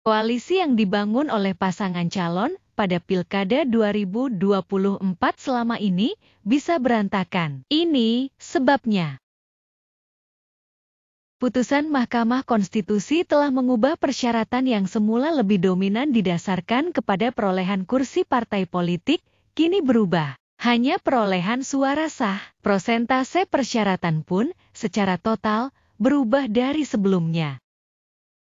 Koalisi yang dibangun oleh pasangan calon pada Pilkada 2024 selama ini bisa berantakan. Ini sebabnya. Putusan Mahkamah Konstitusi telah mengubah persyaratan yang semula lebih dominan didasarkan kepada perolehan kursi partai politik, kini berubah. Hanya perolehan suara sah. Prosentase persyaratan pun secara total berubah dari sebelumnya.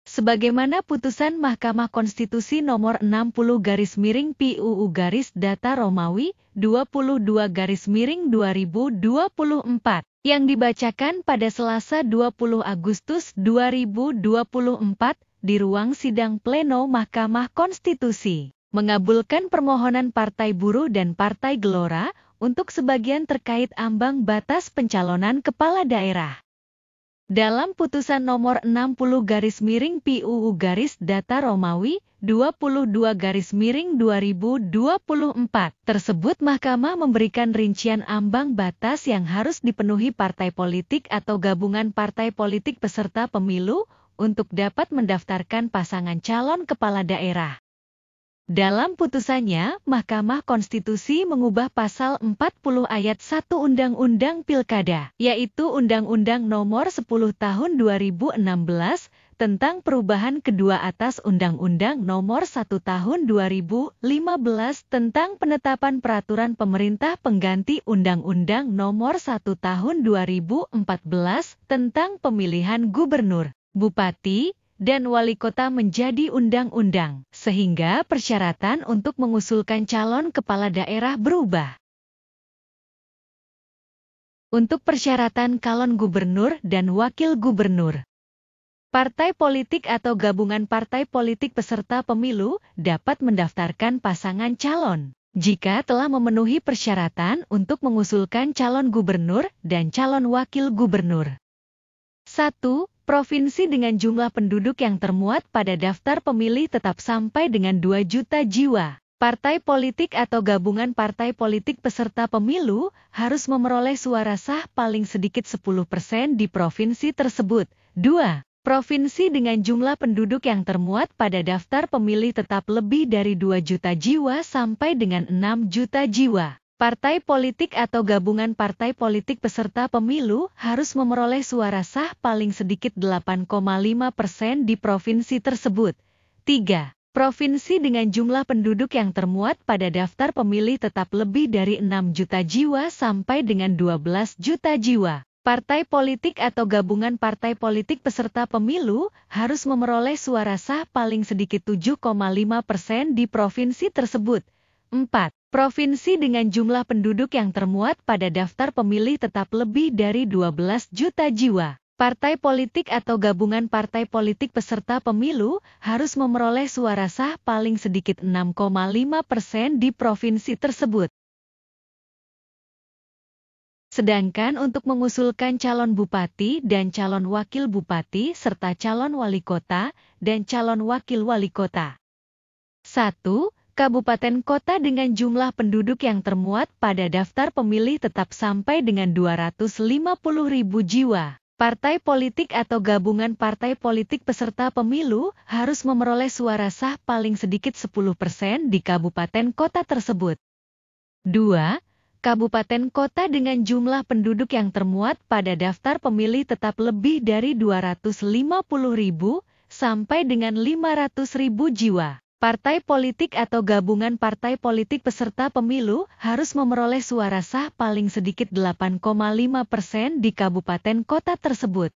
Sebagaimana putusan Mahkamah Konstitusi nomor 60/PUU data Romawi 22/2024 yang dibacakan pada Selasa 20 Agustus 2024 di ruang sidang pleno Mahkamah Konstitusi, mengabulkan permohonan Partai Buruh dan Partai Gelora untuk sebagian terkait ambang batas pencalonan kepala daerah. Dalam putusan nomor 60/PUU data Romawi 22/2024 tersebut, Mahkamah memberikan rincian ambang batas yang harus dipenuhi partai politik atau gabungan partai politik peserta pemilu untuk dapat mendaftarkan pasangan calon kepala daerah. Dalam putusannya, Mahkamah Konstitusi mengubah pasal 40 ayat 1 Undang-Undang Pilkada, yaitu Undang-Undang Nomor 10 Tahun 2016 tentang perubahan kedua atas Undang-Undang Nomor 1 Tahun 2015 tentang penetapan peraturan pemerintah pengganti Undang-Undang Nomor 1 Tahun 2014 tentang pemilihan gubernur, bupati, dan wali kota menjadi undang-undang, sehingga persyaratan untuk mengusulkan calon kepala daerah berubah. Untuk persyaratan calon gubernur dan wakil gubernur, partai politik atau gabungan partai politik peserta pemilu dapat mendaftarkan pasangan calon jika telah memenuhi persyaratan untuk mengusulkan calon gubernur dan calon wakil gubernur. 1. Provinsi dengan jumlah penduduk yang termuat pada daftar pemilih tetap sampai dengan 2 juta jiwa. Partai politik atau gabungan partai politik peserta pemilu harus memperoleh suara sah paling sedikit 10% di provinsi tersebut. 2. Provinsi dengan jumlah penduduk yang termuat pada daftar pemilih tetap lebih dari 2 juta jiwa sampai dengan 6 juta jiwa. Partai politik atau gabungan partai politik peserta pemilu harus memperoleh suara sah paling sedikit 8,5% di provinsi tersebut. 3. Provinsi dengan jumlah penduduk yang termuat pada daftar pemilih tetap lebih dari 6 juta jiwa sampai dengan 12 juta jiwa. Partai politik atau gabungan partai politik peserta pemilu harus memperoleh suara sah paling sedikit 7,5% di provinsi tersebut. 4. Provinsi dengan jumlah penduduk yang termuat pada daftar pemilih tetap lebih dari 12 juta jiwa. Partai politik atau gabungan partai politik peserta pemilu harus memperoleh suara sah paling sedikit 6,5% di provinsi tersebut. Sedangkan untuk mengusulkan calon bupati dan calon wakil bupati serta calon wali kota dan calon wakil wali kota. 1. Kabupaten kota dengan jumlah penduduk yang termuat pada daftar pemilih tetap sampai dengan 250.000 jiwa. Partai politik atau gabungan partai politik peserta pemilu harus memperoleh suara sah paling sedikit 10% di kabupaten kota tersebut. 2. Kabupaten kota dengan jumlah penduduk yang termuat pada daftar pemilih tetap lebih dari 250.000 sampai dengan 500.000 jiwa. Partai politik atau gabungan partai politik peserta pemilu harus memperoleh suara sah paling sedikit 8,5% di kabupaten kota tersebut.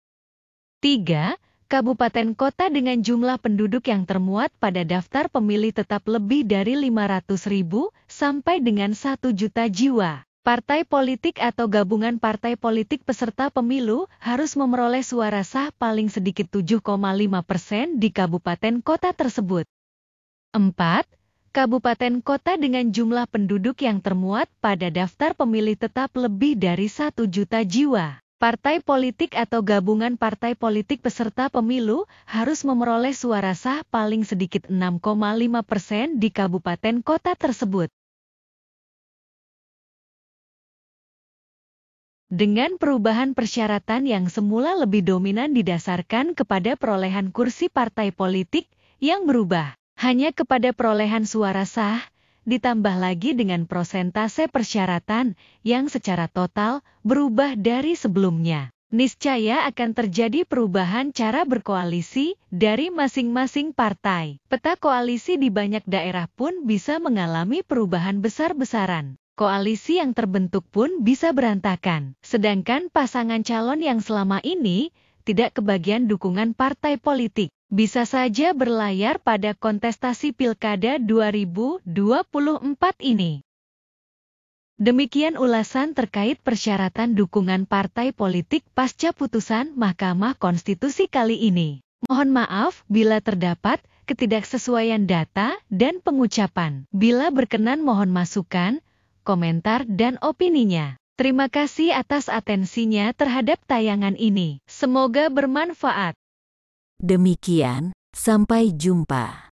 3. Kabupaten kota dengan jumlah penduduk yang termuat pada daftar pemilih tetap lebih dari 500.000 sampai dengan 1 juta jiwa. Partai politik atau gabungan partai politik peserta pemilu harus memperoleh suara sah paling sedikit 7,5% di kabupaten kota tersebut. 4. Kabupaten kota dengan jumlah penduduk yang termuat pada daftar pemilih tetap lebih dari 1 juta jiwa. Partai politik atau gabungan partai politik peserta pemilu harus memperoleh suara sah paling sedikit 6,5% di kabupaten kota tersebut. Dengan perubahan persyaratan yang semula lebih dominan didasarkan kepada perolehan kursi partai politik, yang berubah hanya kepada perolehan suara sah, ditambah lagi dengan prosentase persyaratan yang secara total berubah dari sebelumnya. Niscaya akan terjadi perubahan cara berkoalisi dari masing-masing partai. Peta koalisi di banyak daerah pun bisa mengalami perubahan besar-besaran. Koalisi yang terbentuk pun bisa berantakan. Sedangkan pasangan calon yang selama ini tidak kebagian dukungan partai politik bisa saja berlayar pada kontestasi Pilkada 2024 ini. Demikian ulasan terkait persyaratan dukungan partai politik pasca putusan Mahkamah Konstitusi kali ini. Mohon maaf bila terdapat ketidaksesuaian data dan pengucapan. Bila berkenan mohon masukan, komentar dan opininya. Terima kasih atas atensinya terhadap tayangan ini. Semoga bermanfaat. Demikian, sampai jumpa.